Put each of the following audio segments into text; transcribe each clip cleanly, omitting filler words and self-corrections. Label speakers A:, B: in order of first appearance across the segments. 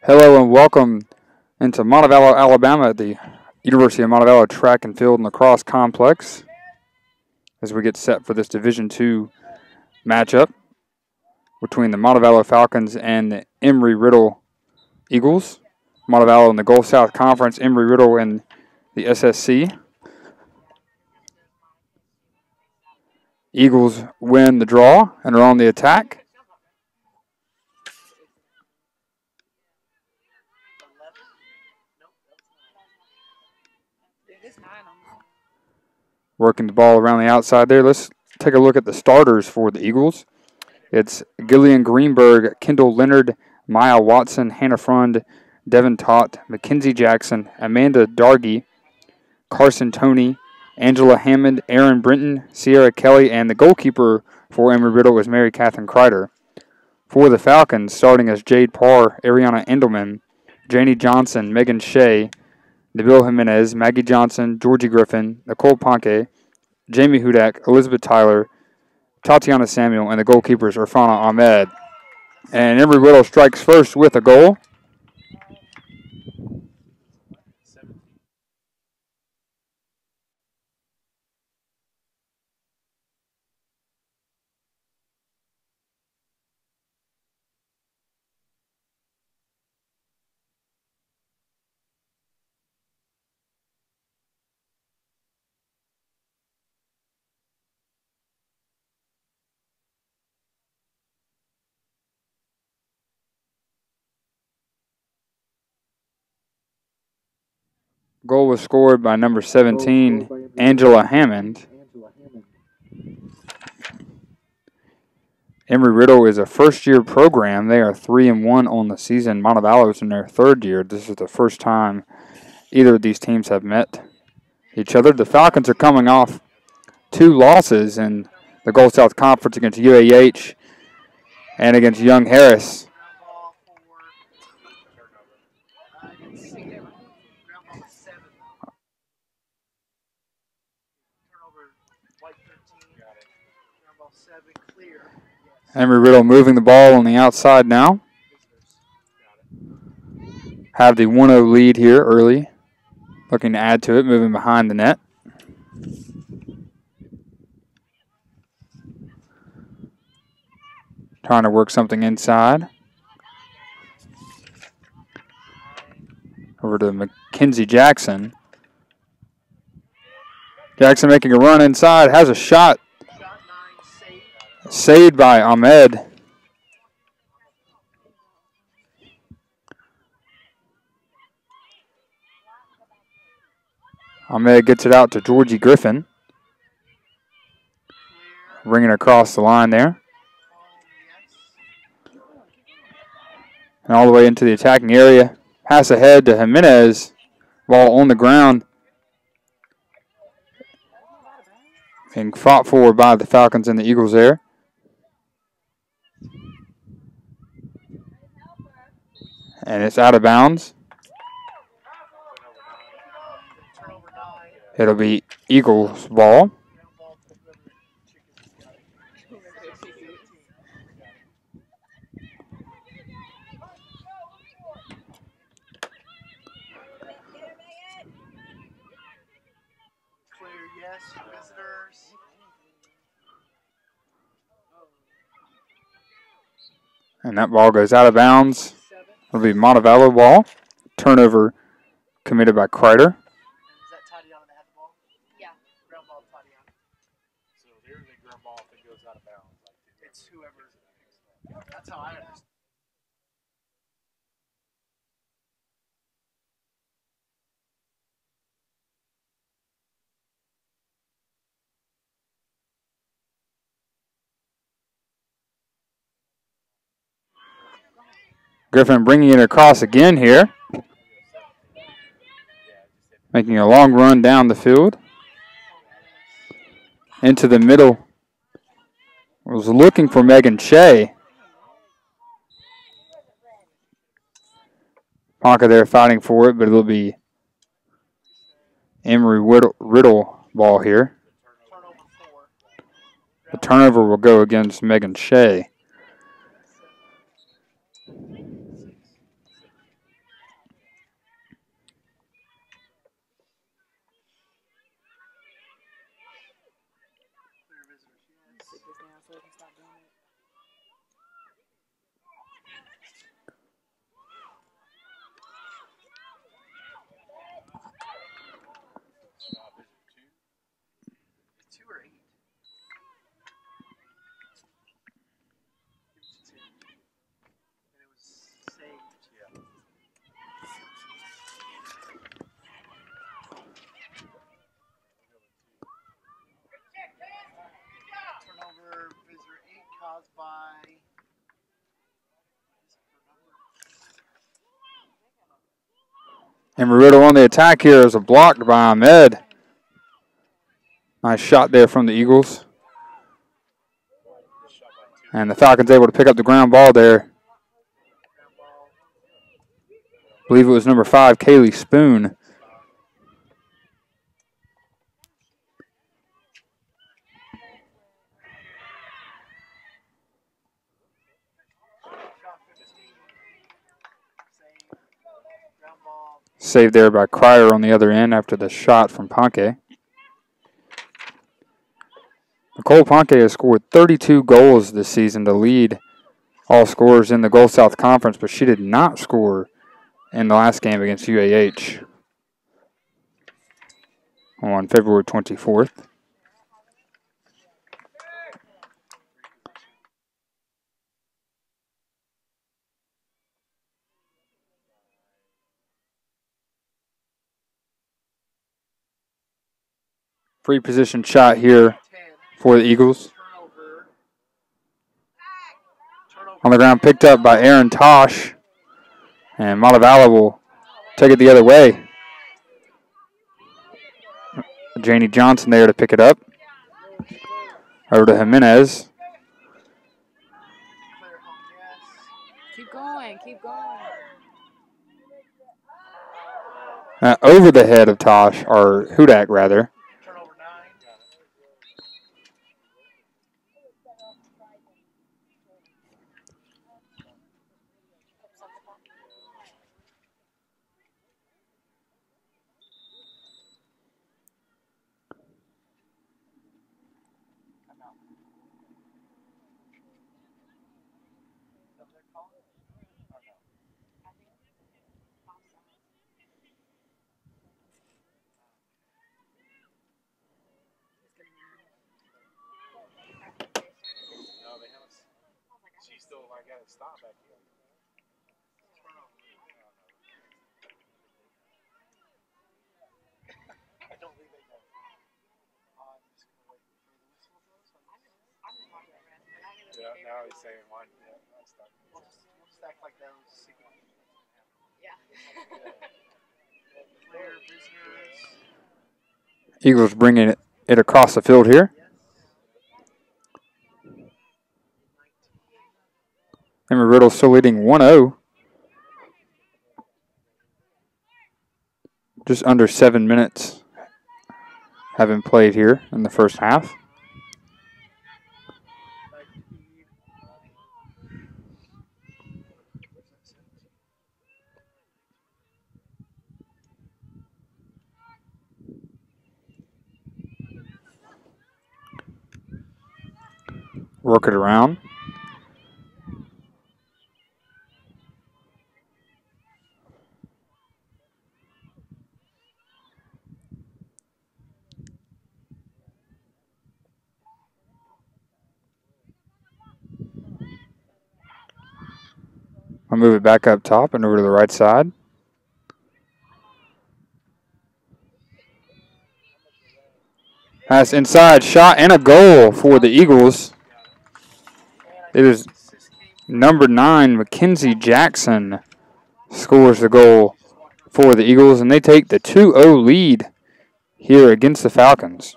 A: Hello and welcome into Montevallo, Alabama at the University of Montevallo Track and Field and Lacrosse Complex as we get set for this Division II matchup between the Montevallo Falcons and the Embry-Riddle Eagles. Montevallo in the Gulf South Conference, Embry-Riddle in the SSC. Eagles win the draw and are on the attack. Working the ball around the outside there. Let's take a look at the starters for the Eagles. It's Gillian Greenberg, Kendall Leonard, Maya Watson, Hannah Frund, Devin Tott, Mackenzie Jackson, Amanda Dargy, Carson Toney, Angela Hammond, Aaron Brinton, Sierra Kelly, and the goalkeeper for Embry-Riddle was Mary Catherine Kreider. For the Falcons, starting as Jade Parr, Ariana Endelman, Janie Johnson, Megan Shea, Nabil Jimenez, Maggie Johnson, Georgie Griffin, Nicole Ponke, Jamie Hudak, Elizabeth Tyler, Tatiana Samuel, and the goalkeepers Irfana Ahmed. And Embry-Riddle strikes first with a goal. Goal was scored by number 17, Angela Hammond. Embry-Riddle is a first-year program. They are 3-1 on the season. Montevallo is in their third year. This is the first time either of these teams have met each other. The Falcons are coming off 2 losses in the Gulf South Conference against UAH and against Young Harris. Embry-Riddle moving the ball on the outside now. Have the 1-0 lead here early. Looking to add to it, moving behind the net. Trying to work something inside. Over to Mackenzie Jackson. Jackson making a run inside, has a shot. Saved by Ahmed. Ahmed gets it out to Georgie Griffin. Bringing it across the line there. And all the way into the attacking area. Pass ahead to Jimenez. Ball on the ground. Being fought for by the Falcons and the Eagles there. And it's out of bounds. It'll be Eagles ball. And that ball goes out of bounds. It'll be Montevallo ball. Turnover committed by Kreider.
B: Is that Tatiana that had the ball? Yeah. Ground ball, Tatiana. So there's a ground ball that goes out of bounds. It's whoever. That's how I understand.
A: Griffin bringing it across again here. Making a long run down the field. Into the middle. Was looking for Megan Shea. Ponka there fighting for it, but it'll be Embry-Riddle ball here. The turnover will go against Megan Shea.
B: so we can stop doing it. Two or eight? And it was saved. Yeah. Turnover, visitor 8 caused by.
A: Embry-Riddle on the attack here is a blocked by Ahmed. Nice shot there from the Eagles. And the Falcons able to pick up the ground ball there. I believe it was number 5, Kaylee Spoon. Saved there by Cryer on the other end after the shot from Ponke. Nicole Ponke has scored 32 goals this season to lead all scorers in the Gulf South Conference, but she did not score in the last game against UAH on February 24th. Free position shot here for the Eagles. On the ground, picked up by Aaron Tosh. And Montevallo will take it the other way. Janie Johnson there to pick it up. Over to Jimenez.
C: Keep going, keep going.
A: Over the head of Tosh, or Hudak rather.
B: Turnover 9.
D: She's still like got to stop back here.
B: I don't think they know. I'm just going to wait for the whistle blows.
D: Yeah, now he's saying one. Yeah, that's done.
B: We'll just act like those signals.
C: Yeah.
B: Player, visitors.
A: Eagles bringing it across the field here. Embry-Riddle still leading 1-0. Just under 7 minutes having played here in the first half. Work it around. I'll move it back up top and over to the right side. Pass inside, shot, and a goal for the Eagles. It is number 9, Mackenzie Jackson, scores the goal for the Eagles, and they take the 2-0 lead here against the Falcons.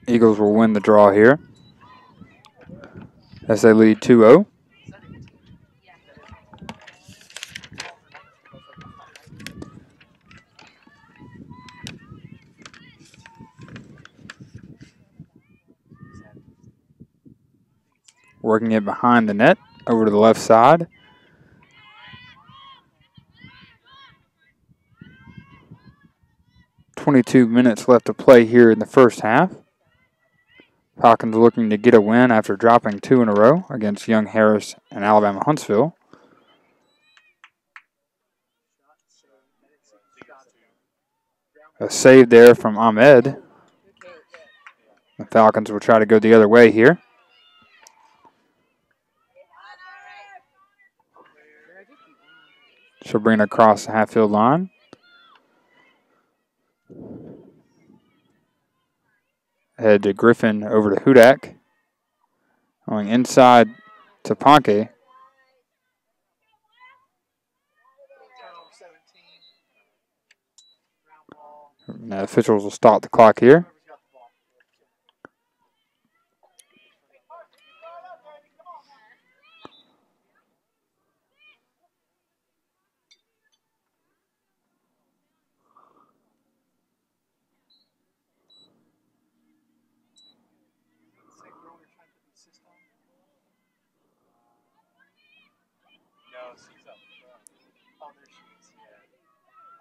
A: Eagles will win the draw here as they lead 2-0. Working it behind the net over to the left side. .22 minutes left to play here in the first half. Falcons looking to get a win after dropping 2 in a row against Young Harris and Alabama Huntsville. A save there from Ahmed. The Falcons will try to go the other way here. She'll bring it across the half-field line. Head to Griffin over to Hudak. Going inside to Ponke. And the officials will stop the clock here.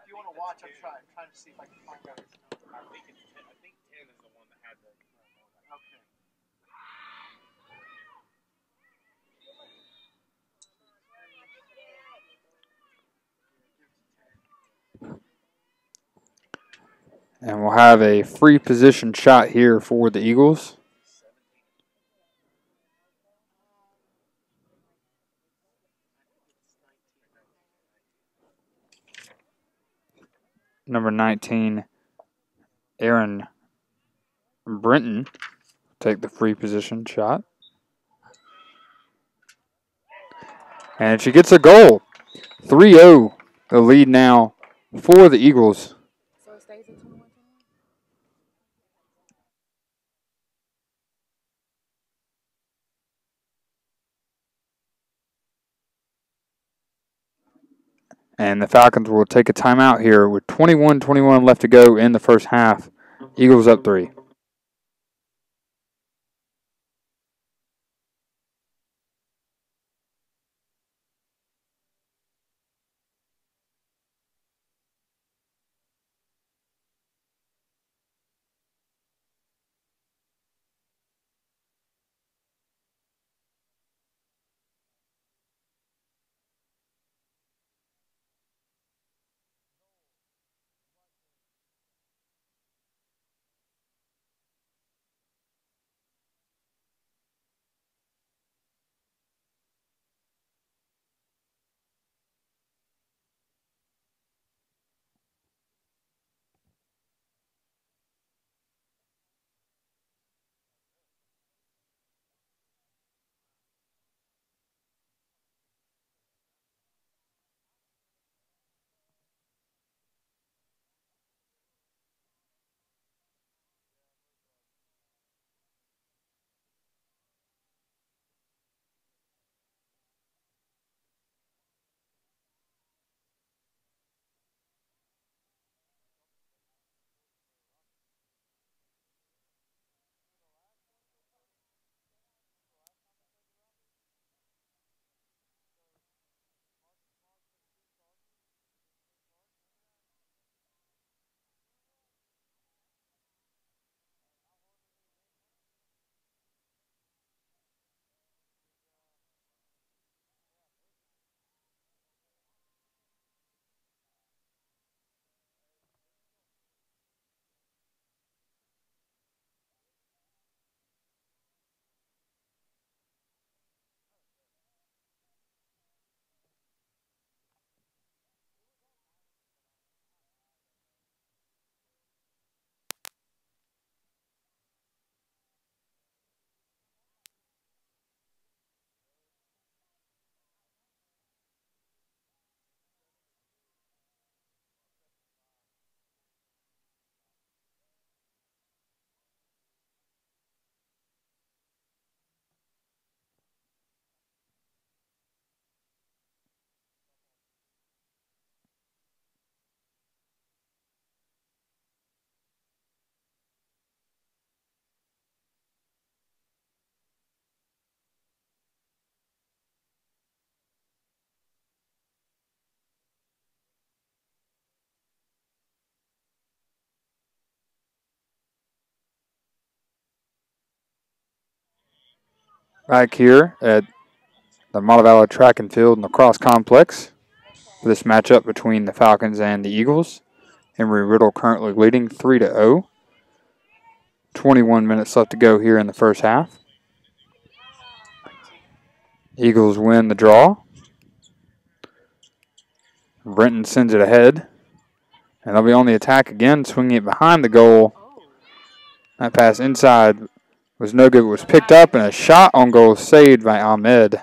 B: If you want to watch, I'm trying to see if I can find out his number.
D: I think 10 is the one that had the.
B: Okay.
A: And we'll have a free position shot here for the Eagles. Number 19, Aaron Brenton, take the free position shot. And she gets a goal. 3-0, the lead now for the Eagles.
C: So it stays at 21-21?
A: And the Falcons will take a timeout here with 21-21 left to go in the first half. Eagles up 3. Back here at the Montevallo Track and Field and Lacrosse Complex for this matchup between the Falcons and the Eagles. Embry-Riddle currently leading 3-0. 21 minutes left to go here in the first half. Eagles win the draw. Brenton sends it ahead. And they'll be on the attack again, swinging it behind the goal. That pass inside was no good. It was picked up, and a shot on goal saved by Ahmed.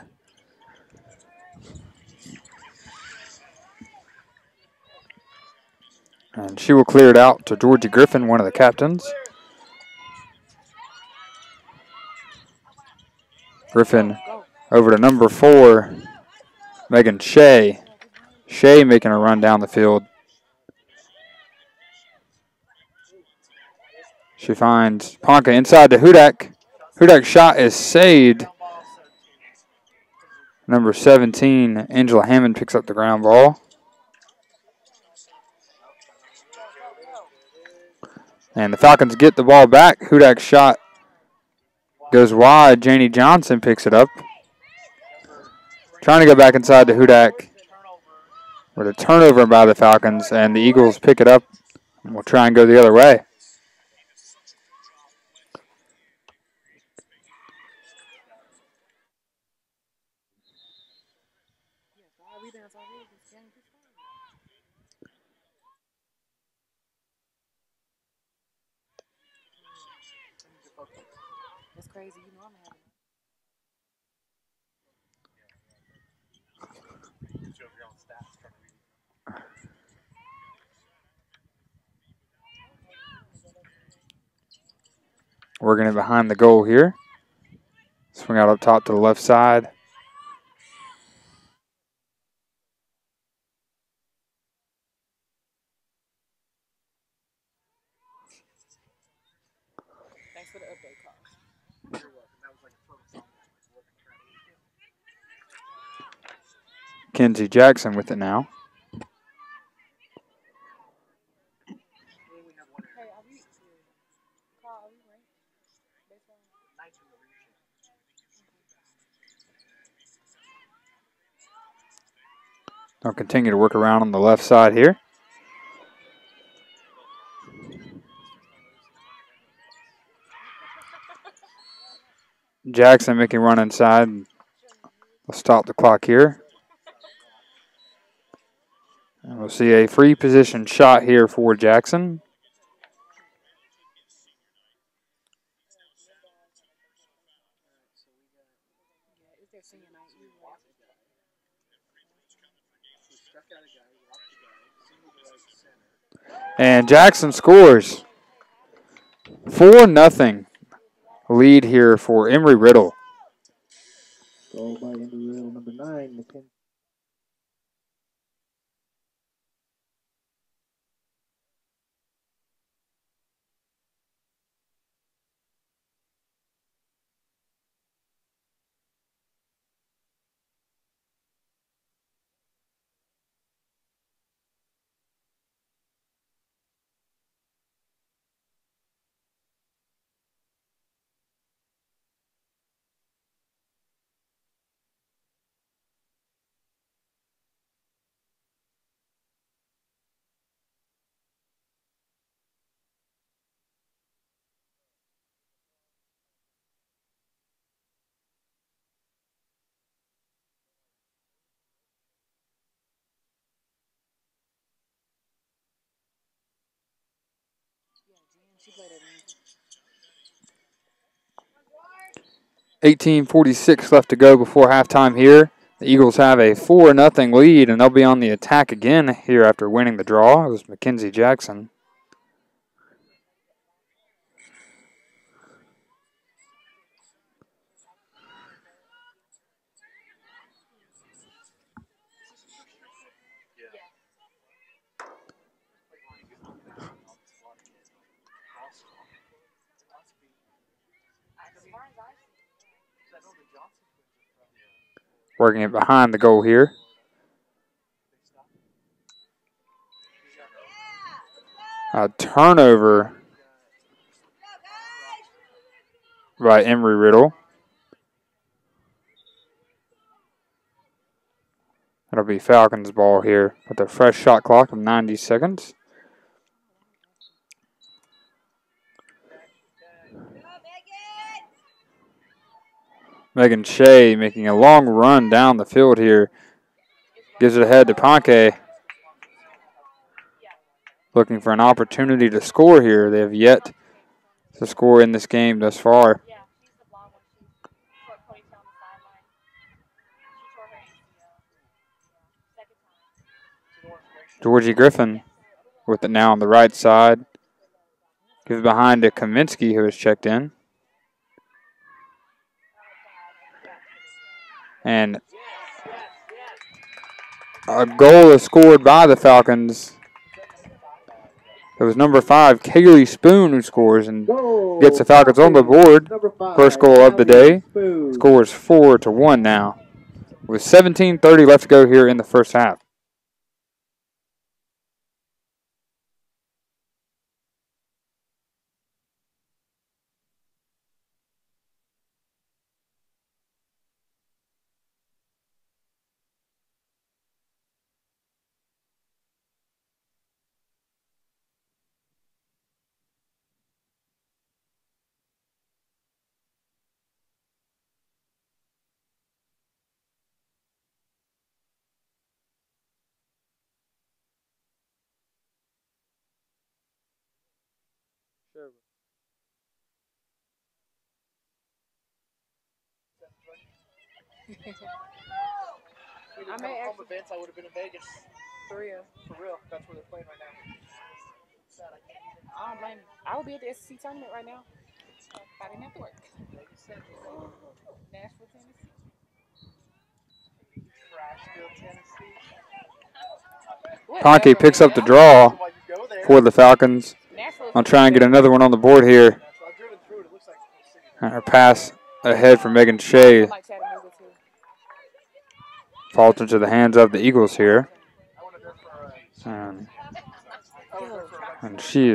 A: And she will clear it out to Georgie Griffin, one of the captains. Griffin over to number 4, Megan Shea. Shea making a run down the field. She finds Ponka inside to Hudak. Hudak's shot is saved. Number 17, Angela Hammond picks up the ground ball. And the Falcons get the ball back. Hudak's shot goes wide. Janie Johnson picks it up. Trying to go back inside to Hudak. With a turnover by the Falcons, and the Eagles pick it up. And we'll try and go the other way.
C: That's crazy. You know I'm having.
A: Working it behind the goal here. Swing out up top to the left side.
C: Thanks for the update, Carl.
A: Kenzie Jackson with it now.
C: Hey, are we? Carl, are we ranked? Baseball?
A: They'll continue to work around on the left side here. Jackson making a run inside. We'll stop the clock here. And we'll see a free position shot here for Jackson. And Jackson scores. 4-0 lead here for Embry-Riddle.
B: Goal by Embry-Riddle, number 9, McKenzie.
C: She played at Lincoln.
A: 18:46 left to go before halftime here. The Eagles have a 4-0 lead, and they'll be on the attack again here after winning the draw. It was Mackenzie Jackson. Working it behind the goal here. A turnover by Embry-Riddle. It'll be Falcons ball here with a fresh shot clock of 90 seconds. Megan Shea making a long run down the field here. Gives it ahead to Ponke. Looking for an opportunity to score here. They have yet to score in this game thus far. Georgie Griffin with it now on the right side. Gives it behind to Kaminsky, who has checked in. And a goal is scored by the Falcons. It was number 5, Kaylee Spoon, who scores and gets the Falcons on the board. First goal of the day. Scores 4-1 now. With 17:30 left to go here in the first half.
C: I may
B: home
C: actually,
B: events, I would have been in Vegas.
C: for real.
B: For real. That's where they're playing right now. Sad I can't be there.
C: I don't blame you. I would be at the SEC tournament right now if I didn't have to work. Nashville, Tennessee.
B: Trashville, Tennessee.
A: Ponke picks up the draw for the Falcons. I'll try and get another one on the board here.
B: I've driven through it. It looks like
A: And our pass ahead for Megan Shea
C: I like Chattanooga too.
A: falls into the hands of the Eagles here.
B: I want to go for
A: And she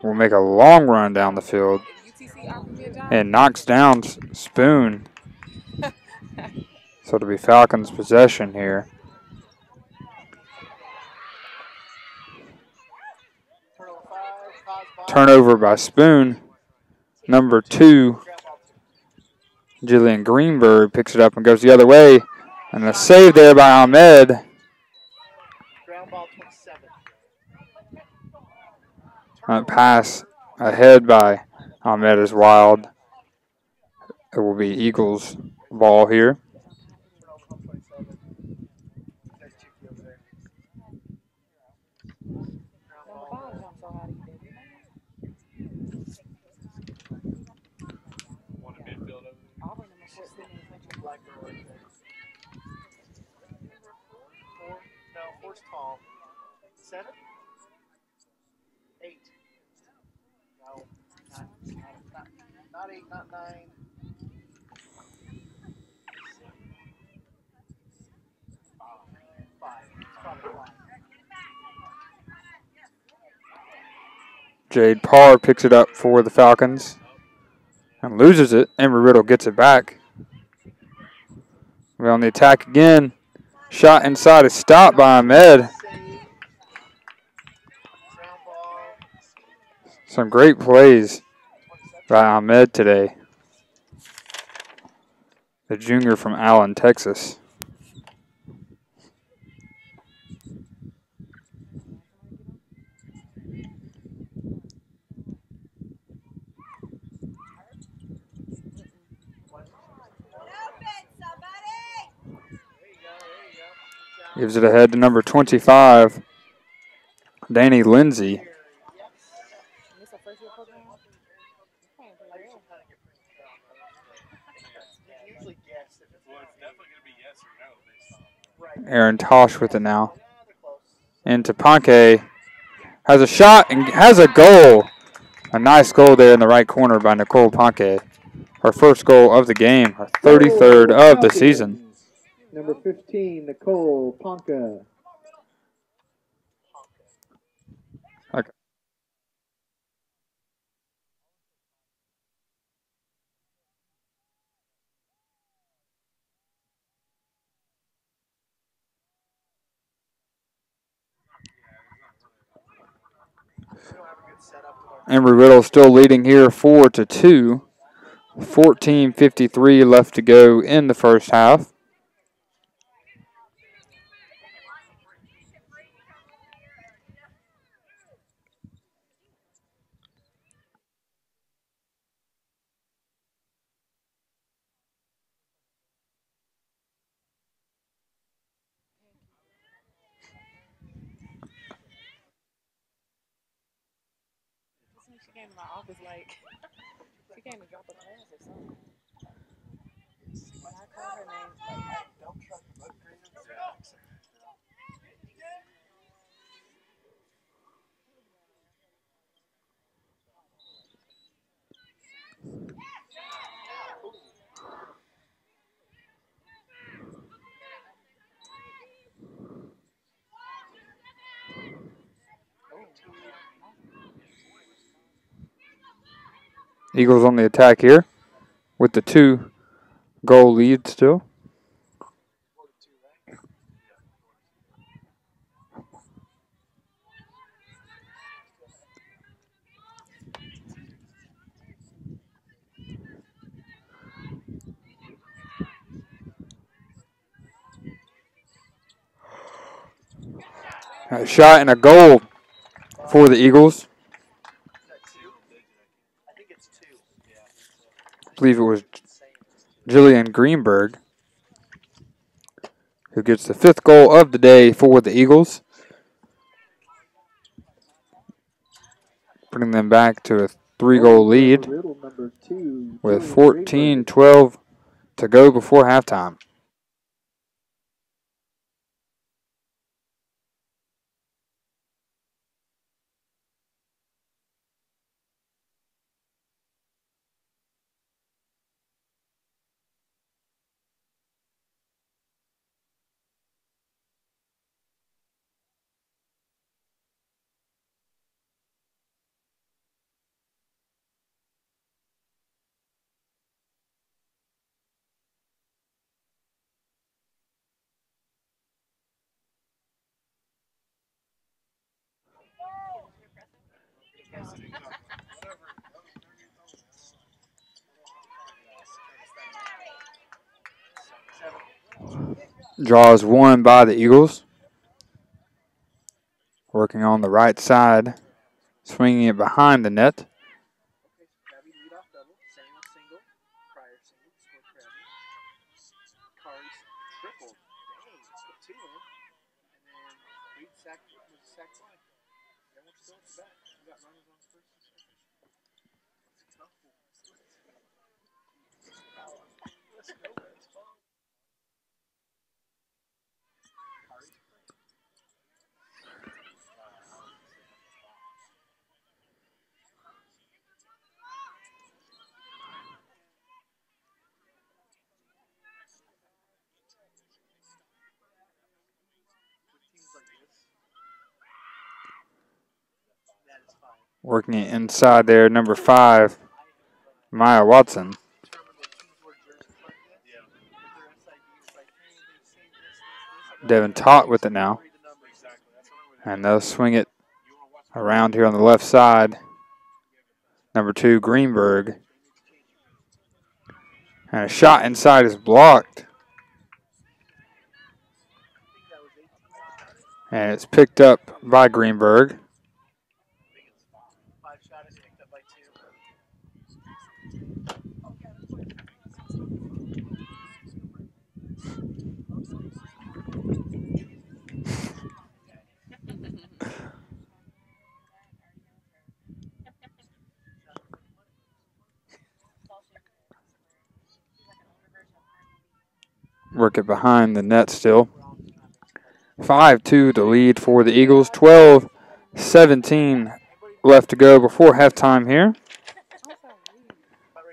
A: will make a long run down the field
C: UTC offered me a job.
A: and knocks down Spoon. So it'll be Falcons possession here. Turnover by Spoon. Number 2, Jillian Greenberg picks it up and goes the other way. And a save there by Ahmed.
B: ground ball 27.
A: Pass ahead by Ahmed is wild. It will be Eagles ball here.
C: Number 5 jumped so high he did.
D: One in midfield over there.
C: Auburn number 14 is like
B: Black girl right there. 4? No, 4's tall. 7? 8. No, not 8, not 9. 5. It's probably 5.
A: Jade Parr picks it up for the Falcons and loses it. Embry-Riddle gets it back. We're on the attack again. Shot inside is stopped by Ahmed. Some great plays by Ahmed today. The junior from Allen, Texas. Gives it ahead to number 25, Danny Lindsay.
C: Is this a first year program? Playing pretty well.
B: Usually guess if it's
D: Well, it's definitely going to be yes or no based on.
A: Aaron Tosh with it now. Into Ponke. Has a shot and has a goal. A nice goal there in the right corner by Nicole Ponke. Her first goal of the game, her 33rd of the season.
E: Number 15, Nicole Ponka.
A: Embry-Riddle still leading here 4-2. 14:53 left to go in the first half.
C: She came to my office like she came to drop a class or something. And I called her name like
A: Eagles on the attack here with the 2-goal lead still. A shot and a goal for the Eagles. I believe it was Jillian Greenberg who gets the 5th goal of the day for the Eagles, putting them back to a 3-goal lead
E: Riddle, number 2,
A: with
E: Jillian
A: 14:12 to go before halftime. Draw is won by the Eagles. Working on the right side, swinging it behind the net. Working it inside there, number 5, Maya Watson. Devin Tott with it now. And they'll swing it around here on the left side. Number 2, Greenberg. And a shot inside is blocked. And it's picked up by Greenberg. Work it behind the net still. 5-2 the lead for the Eagles. 12-17 left to go before halftime here.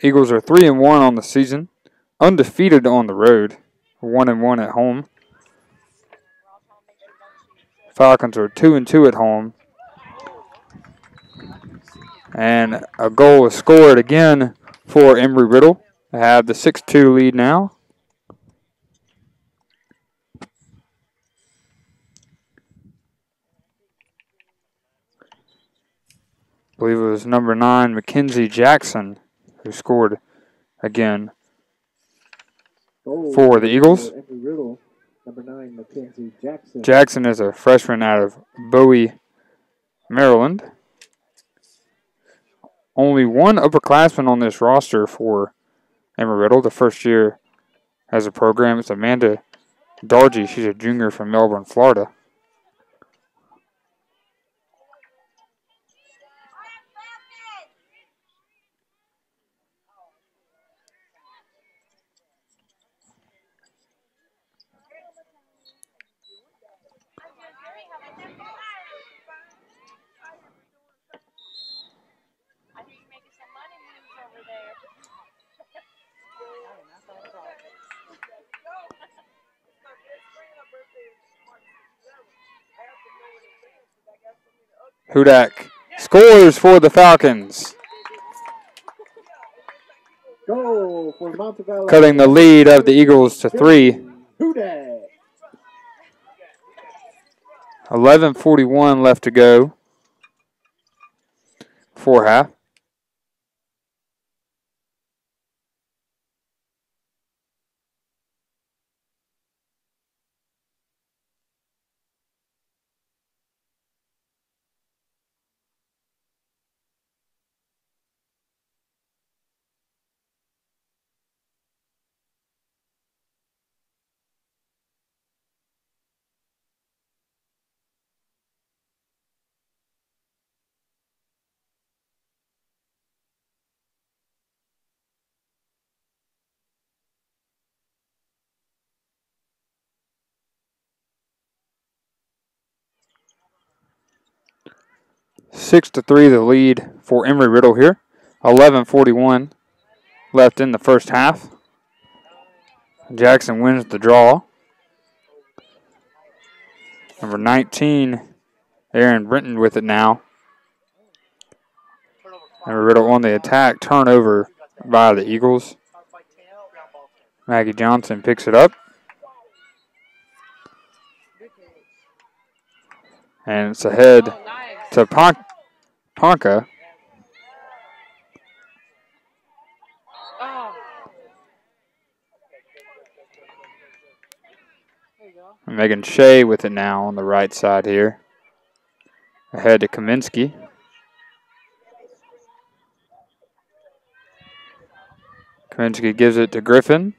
A: Eagles are 3-1 on the season. Undefeated on the road. 1-1 at home. Falcons are 2-2 at home. And a goal is scored again for Embry-Riddle. They have the 6-2 lead now. believe it was number 9, Mackenzie Jackson, who scored again
E: Goal
A: for the Eagles.
E: Embry-Riddle, number 9, Mackenzie Jackson.
A: Jackson is a freshman out of Bowie, Maryland. Only one upperclassman on this roster for Embry-Riddle, the first year as a program. It's Amanda Dargy. She's a junior from Melbourne, Florida. Hudak scores for the Falcons,
E: Goal for Montevallo.
A: cutting the lead of the Eagles to 3.
E: Hudak.
A: 11:41 left to go before half. Six to 3 the lead for Embry-Riddle here. 11:41 left in the first half. Jackson wins the draw. Number 19, Aaron Brenton with it now. Embry-Riddle on the attack. Turnover by the Eagles. Maggie Johnson picks it up. And it's ahead to Ponca. Megan Shea with it now on the right side here. Ahead to Kaminsky. Kaminsky gives it to Griffin.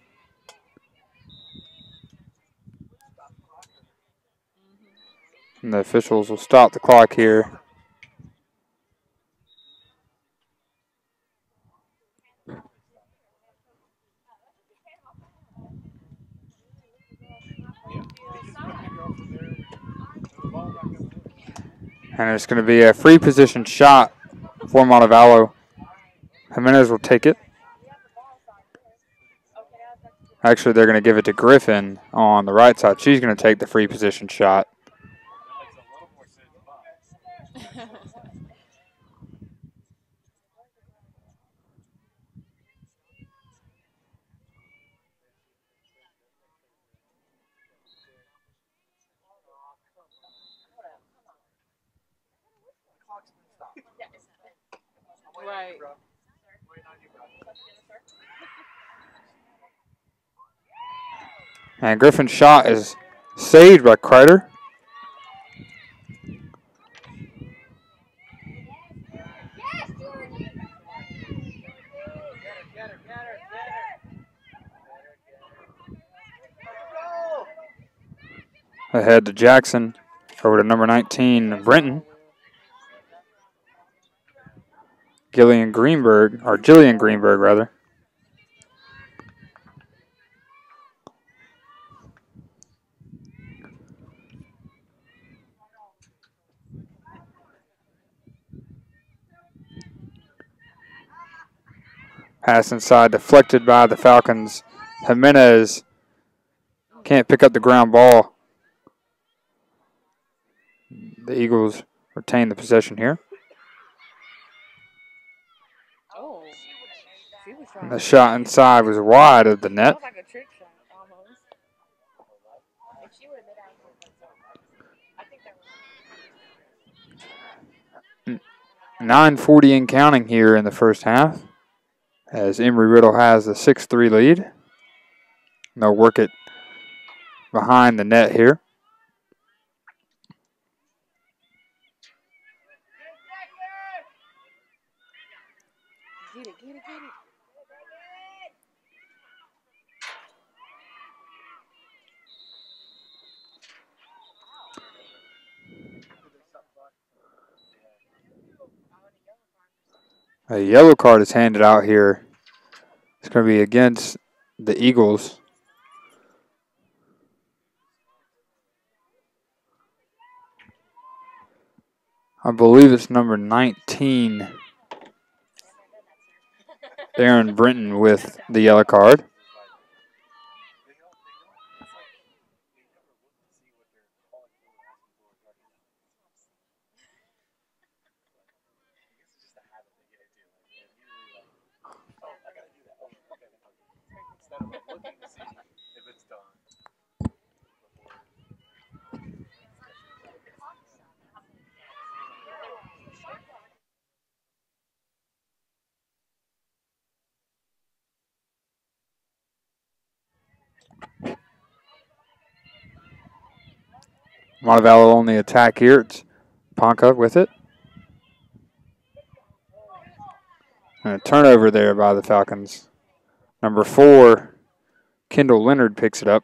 A: And the officials will stop the clock here. And it's going to be a free position shot for Montevallo. Jimenez will take it. Actually, they're going to give it to Griffin on the right side. She's going to take the free position shot.
C: Right.
A: And Griffin's shot is saved by Kreider. Ahead to Jackson. Over to number 19, Brenton. Jillian Greenberg, rather. Pass inside, deflected by the Falcons. Jimenez can't pick up the ground ball. The Eagles retain the possession here.
C: Oh. She was trying
A: And the shot inside was wide of the
C: That
A: net.
C: was like a trick shot, almost. If she would have been out, I think that
A: 9:40 and counting here in the first half, as Embry-Riddle has a 6-3 lead. They'll work it behind the net here.
C: Get it, get it, get it.
A: A yellow card is handed out here. It's going to be against the Eagles. I believe it's number 19, Aaron Brenton, with the yellow card. Montevallo on the attack here. It's Ponca with it. And a turnover there by the Falcons. Number 4, Kendall Leonard picks it up.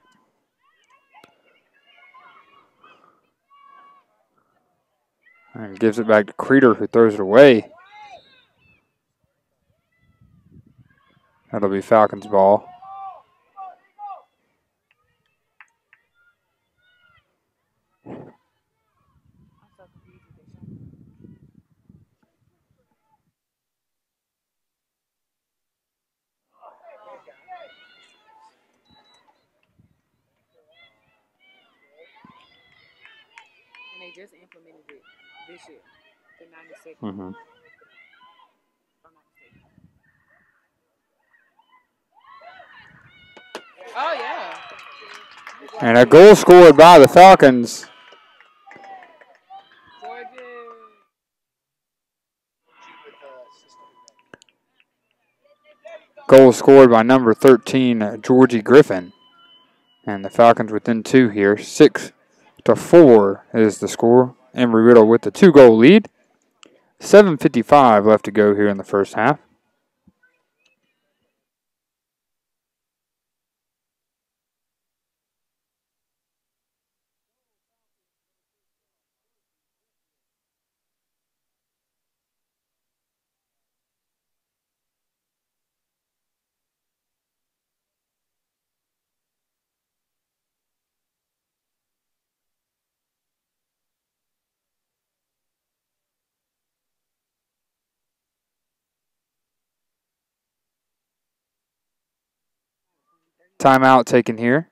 A: And gives it back to Creeder, who throws it away. That'll be Falcons ball.
C: And they just implemented it this year, the 96.
A: Mm-hmm.
C: Oh, yeah.
A: And a goal scored by the Falcons.
C: Georgia.
A: Goal scored by number 13, Georgie Griffin. And the Falcons within 2 here. 6-4 is the score. Embry-Riddle with the 2-goal lead. 7:55 left to go here in the first half. Timeout taken here.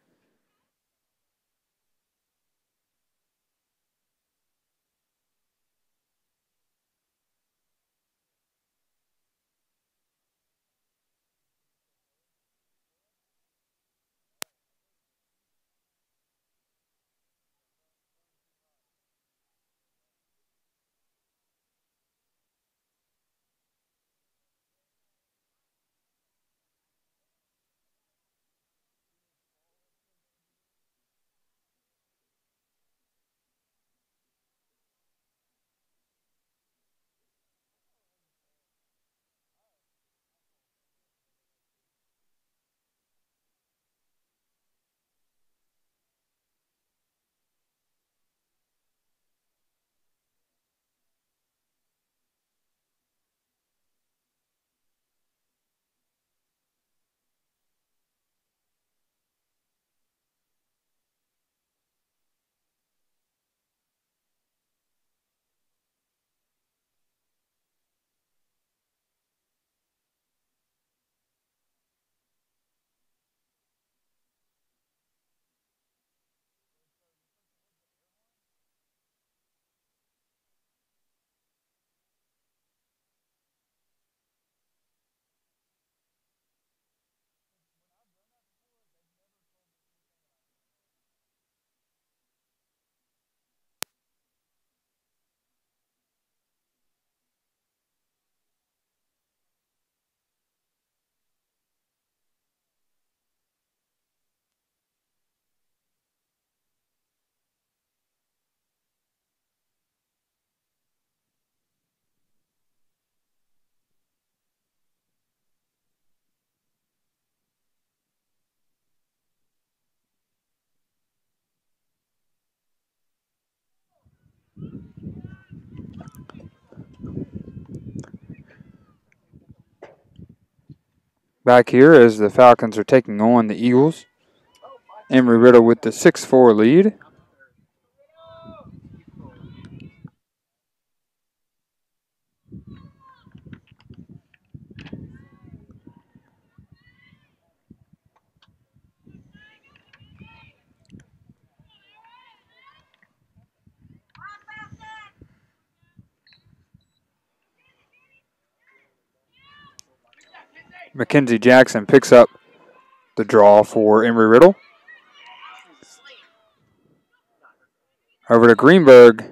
A: back here as the Falcons are taking on the Eagles. Embry-Riddle with the 6-4 lead. Mackenzie Jackson picks up the draw for Embry-Riddle. Over to Greenberg.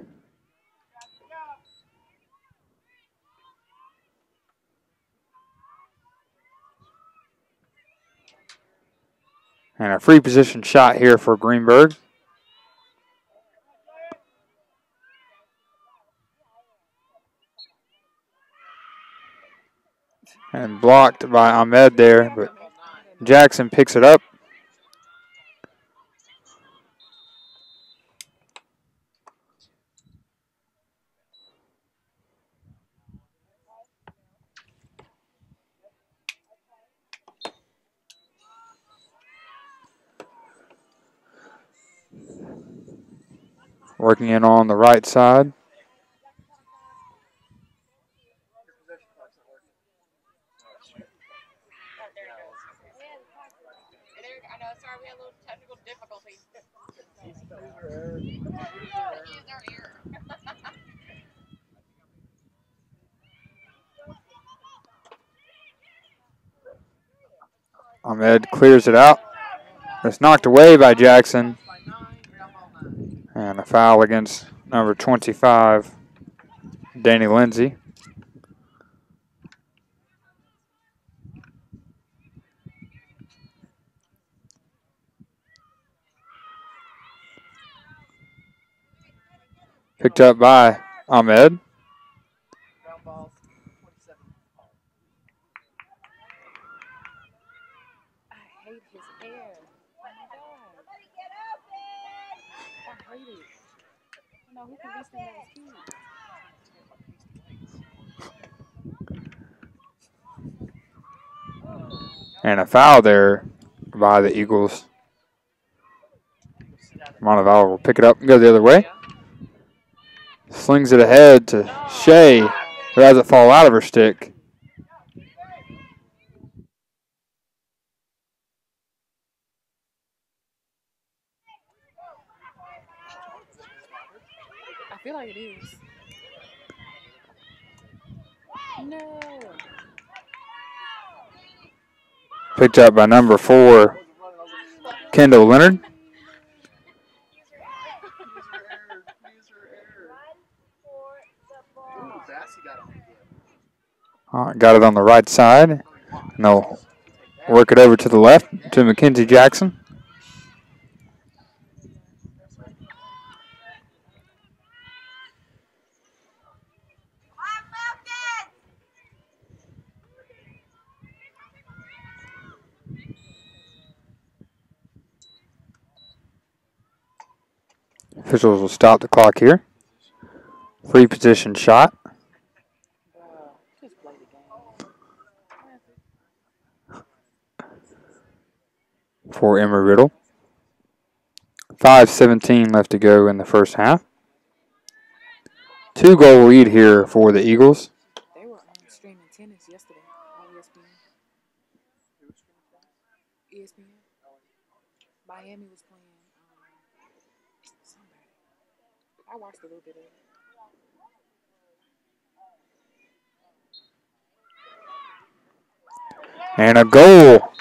A: And a free position shot here for Greenberg. And blocked by Ahmed there, but Jackson picks it up. Working in on the right side.
C: I know, sorry, we had a little technical difficulty.
A: Ahmed clears it out. It's knocked away by Jackson. And a foul against number 25, Danny Lindsay. Picked up by Ahmed.
C: I hate his hair. Oh my god. I hate it. You know, who convinced him that was cute?
A: And a foul there by the Eagles. Montevallo will pick it up and go the other way. Slings it ahead to Shea, who has it fall out of her stick.
C: I feel like it is. No.
A: Picked up by number 4, Kendall Leonard. Got it on the right side. And they'll work it over to the left to Mackenzie Jackson. Officials will stop the clock here. Free position shot
C: Just play the game.
A: for Embry-Riddle. 5:17 left to go in the first half. 2-goal lead here for the Eagles.
C: They were streaming tennis yesterday on ESPN. ESPN. Miami was playing somebody. I watched a little bit of it.
A: And a goal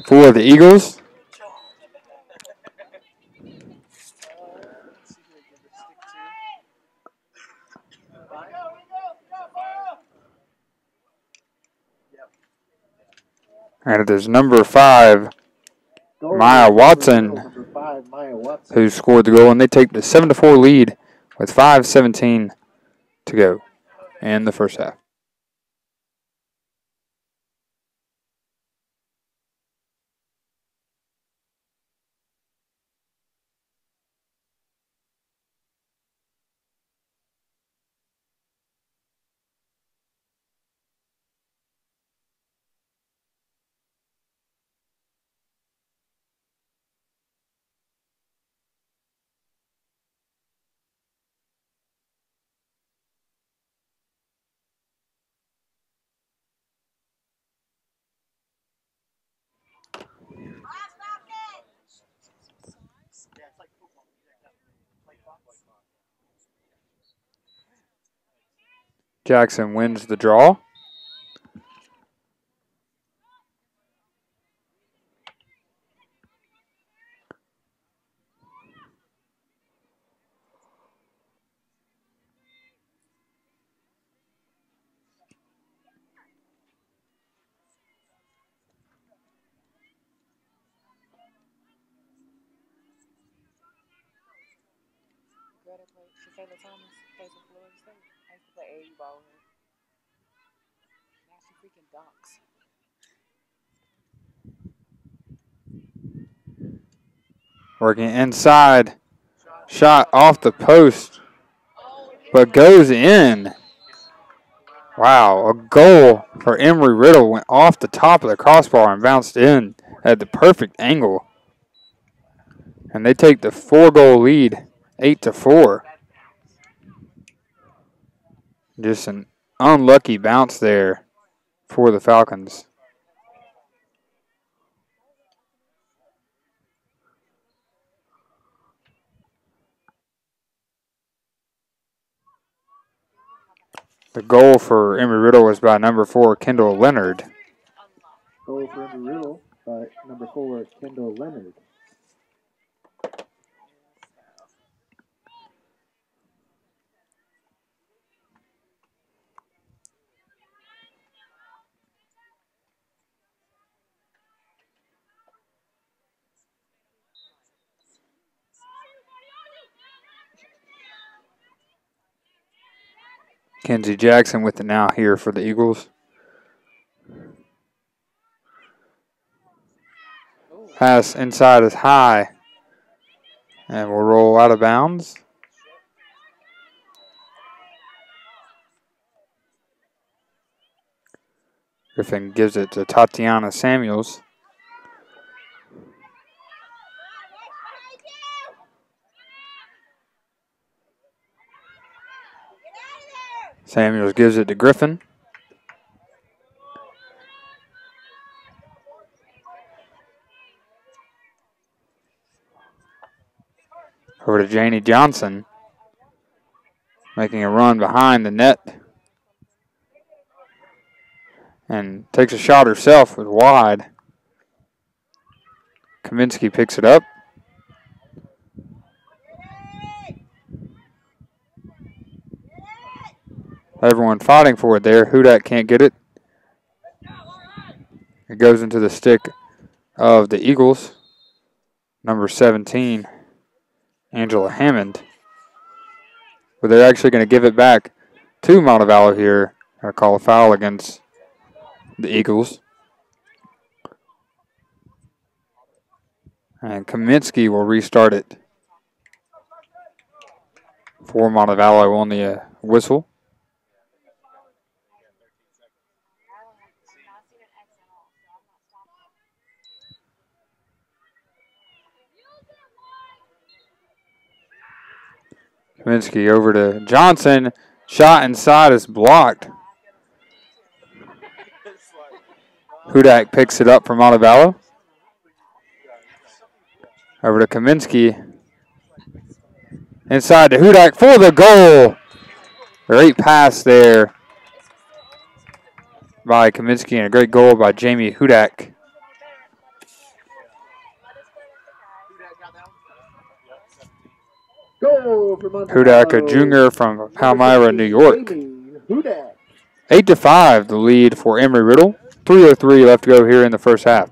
A: for the Eagles. And it is number 5, Maya Watson, who scored the goal, and they take the 7-4 lead with 5:17 to go in the first half. Jackson wins the draw.
C: Greta played. Shafayla Thomas plays for Florida State. I used to play AAU ball with her. Now she freaking dunks.
A: Working inside. Shot off the post, but goes in. Wow, a goal for Embry-Riddle went off the top of the crossbar and bounced in at the perfect angle. And they take the 4-goal lead, 8-4. Just an unlucky bounce there for the Falcons. The goal for Embry-Riddle was by number 4, Kendall Leonard.
E: Goal for Embry-Riddle by number 4, Kendall Leonard.
A: Kenzie Jackson with it now here for the Eagles. Pass inside is high. And will roll out of bounds. Griffin gives it to Tatiana Samuels. Samuels gives it to Griffin. Over to Janie Johnson. Making a run behind the net. And takes a shot herself with wide. Kaminsky picks it up. Everyone fighting for it there. Hudak can't get it. It goes into the stick of the Eagles. Number 17, Angela Hammond. But they're actually going to give it back to Montevallo here. I call a foul against the Eagles. And Kaminsky will restart it for Montevallo on the whistle. Kaminsky over to Johnson. Shot inside is blocked. Hudak picks it up for Montevallo. Over to Kaminsky. Inside to Hudak for the goal. Great pass there by Kaminsky and a great goal by Jamie Hudak.
E: Goal for Montevallo.
A: Hudak, a junior from Palmyra, New York.
E: Hudak.
A: 8-5, the lead for Embry-Riddle. 3:03 left to go here in the first half.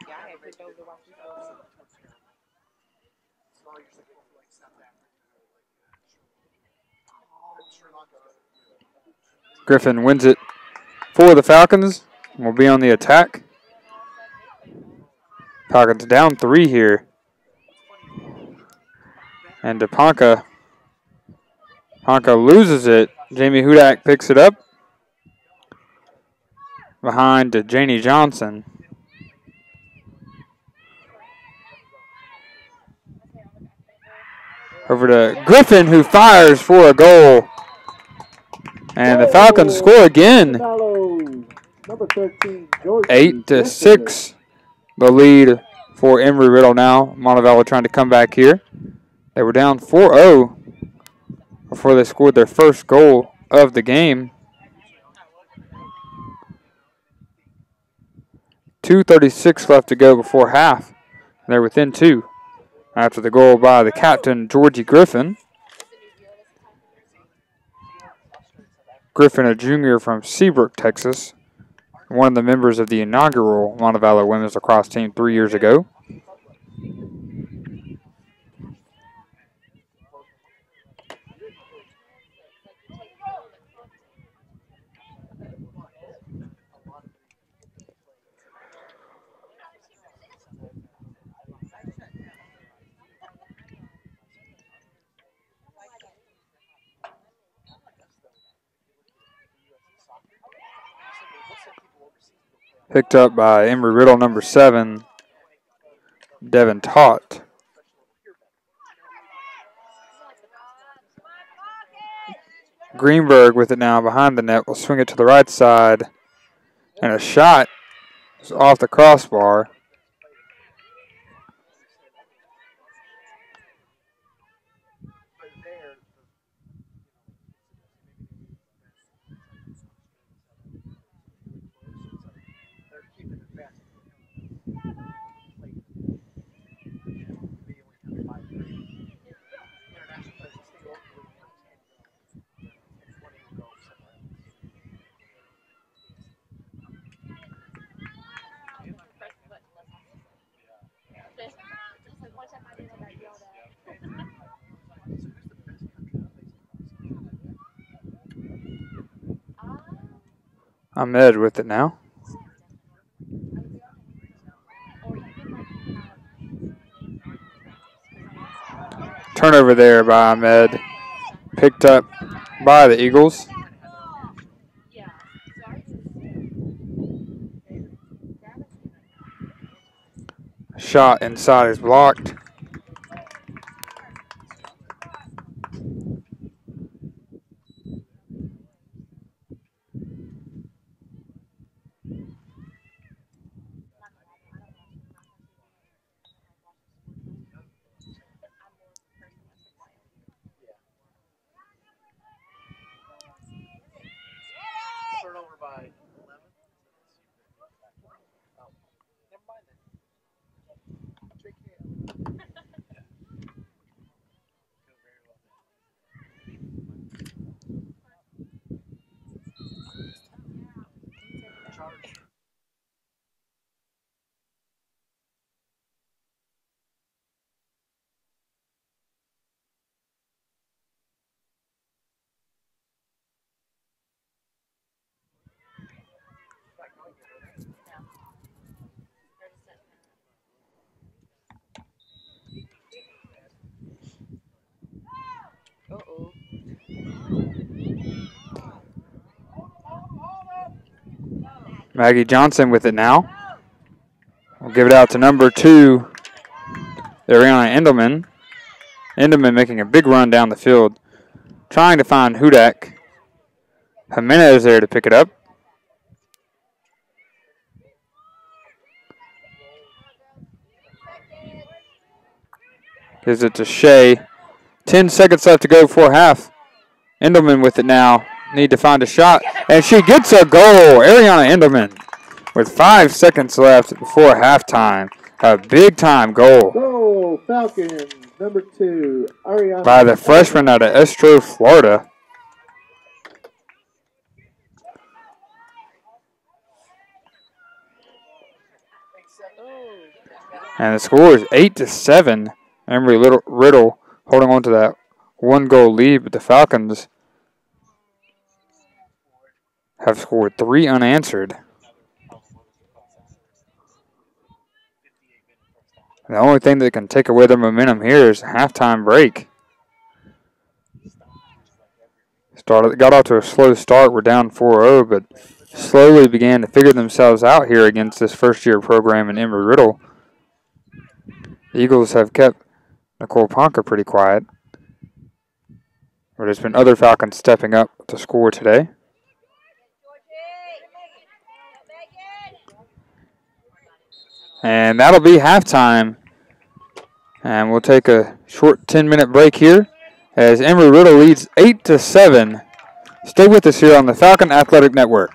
C: Yeah, I had clicked over to watch this.
A: Griffin wins it for the Falcons. Will be on the attack. Falcons down 3 here. And DePonka loses it. Jamie Hudak picks it up behind to Janie Johnson. Over to Griffin, who fires for a goal. And the Falcons score again.
E: Number 13, Georgie
A: 8-6. The lead for Embry-Riddle now. Montevallo trying to come back here. They were down 4-0 before they scored their first goal of the game. 2:36 left to go before half. They're within 2 after the goal by the captain, Georgie Griffin. Griffin, a junior from Seabrook, Texas. One of the members of the inaugural Montevallo women's lacrosse team 3 years ago. Picked up by Embry-Riddle, number 7, Devin Tott. Greenberg with it now behind the net will swing it to the right side. And a shot is off the crossbar. Ahmed with it now. Turnover there by Ahmed. Picked up by the Eagles. Shot inside is blocked.
B: Turnover by 11. Never mind then. JK.
C: Uh-oh.
A: Maggie Johnson with it now. We'll give it out to number 2, Ariana Endelman. Endelman making a big run down the field, trying to find Hudak. Jimenez there to pick it up. Gives it to Shea. 10 seconds left to go before half. Endelman with it now. Need to find a shot. And she gets a goal. Ariana Endelman with 5 seconds left before halftime. A big-time goal.
E: Goal, Falcons, number 2, Ariana.
A: By the freshman out of Estro, Florida. And the score is 8-7 Embry-Riddle holding on to that 1-goal lead, but the Falcons have scored 3 unanswered. And the only thing that can take away their momentum here is a halftime break. Got off to a slow start. We're down 4-0, but slowly began to figure themselves out here against this first-year program in Embry-Riddle. The Eagles have kept Nicole Ponca pretty quiet, but there's been other Falcons stepping up to score today. And that'll be halftime. And we'll take a short 10-minute break here as Embry-Riddle leads 8-7. Stay with us here on the Falcon Athletic Network.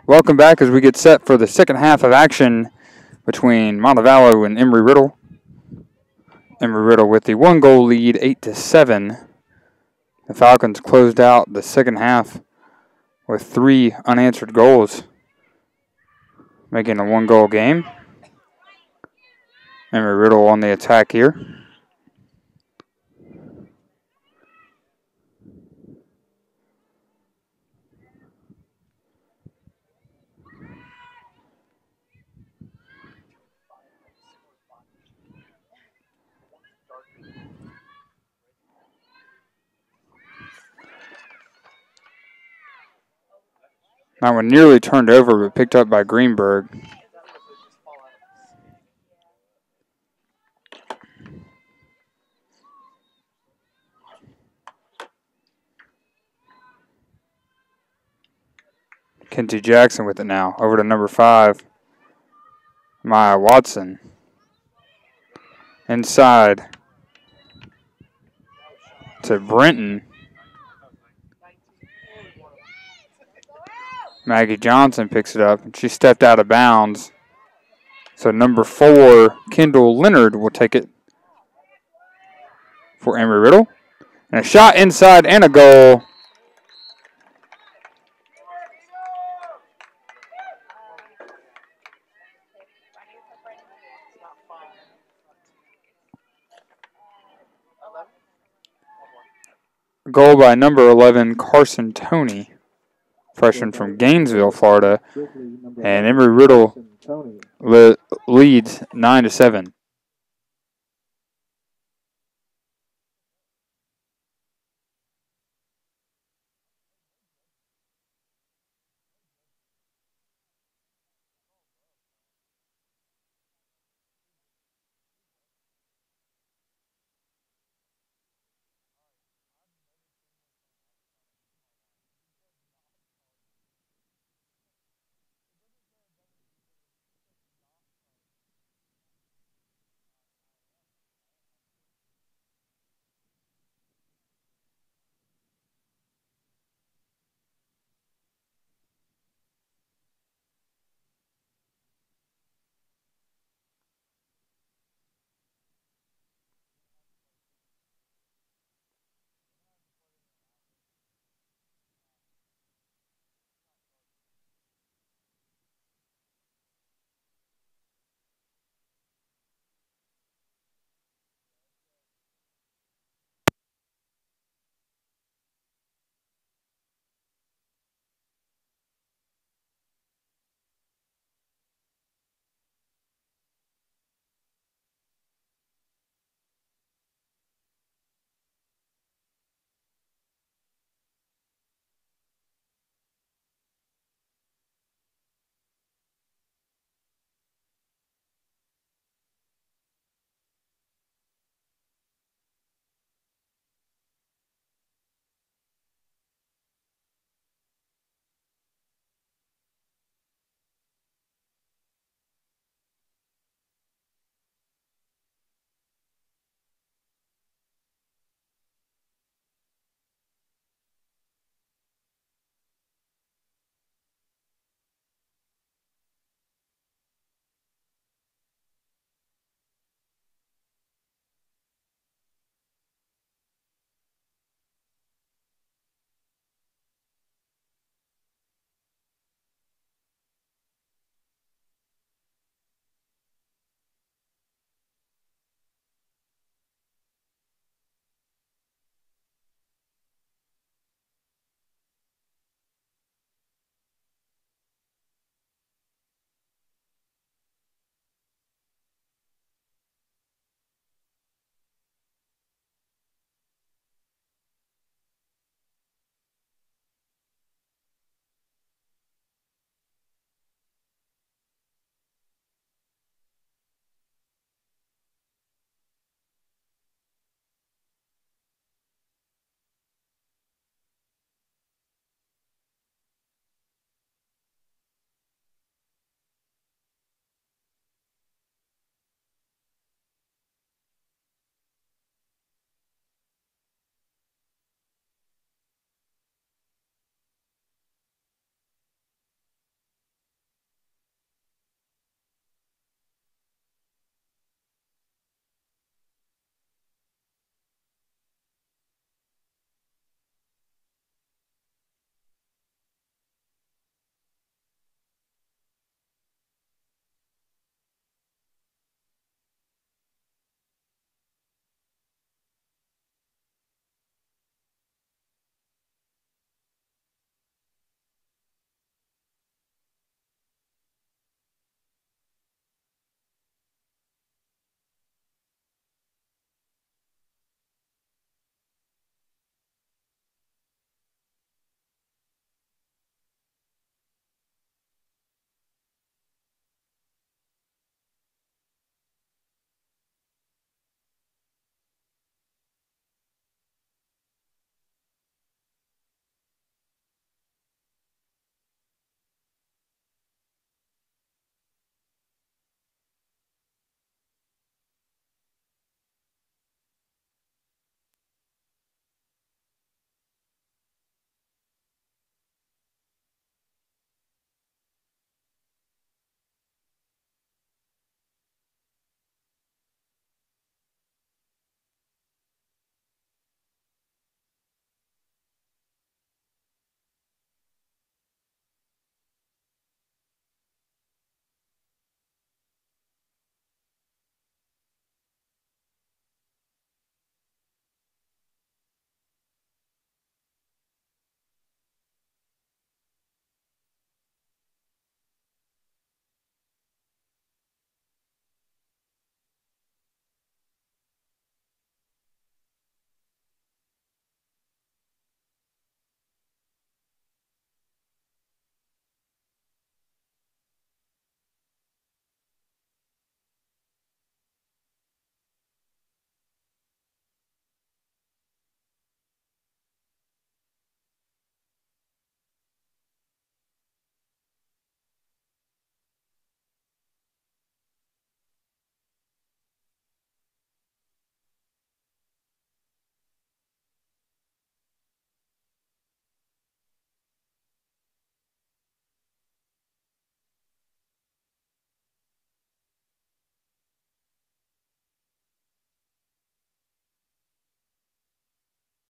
A: Welcome back as we get set for the second half of action between Montevallo and Embry-Riddle. Embry-Riddle with the 1-goal lead, 8-7. The Falcons closed out the second half with 3 unanswered goals, making a 1-goal game. Embry-Riddle on the attack here. That one nearly turned over, but picked up by Greenberg. Kenzie Jackson with it now. Over to number 5, Maya Watson. Inside to Brenton. Maggie Johnson picks it up. She stepped out of bounds. So number 4, Kendall Leonard will take it for Embry-Riddle. And a shot inside and a goal. Goal by number 11, Carson Toney, freshman from Gainesville, Florida. And Embry-Riddle leads 9-7.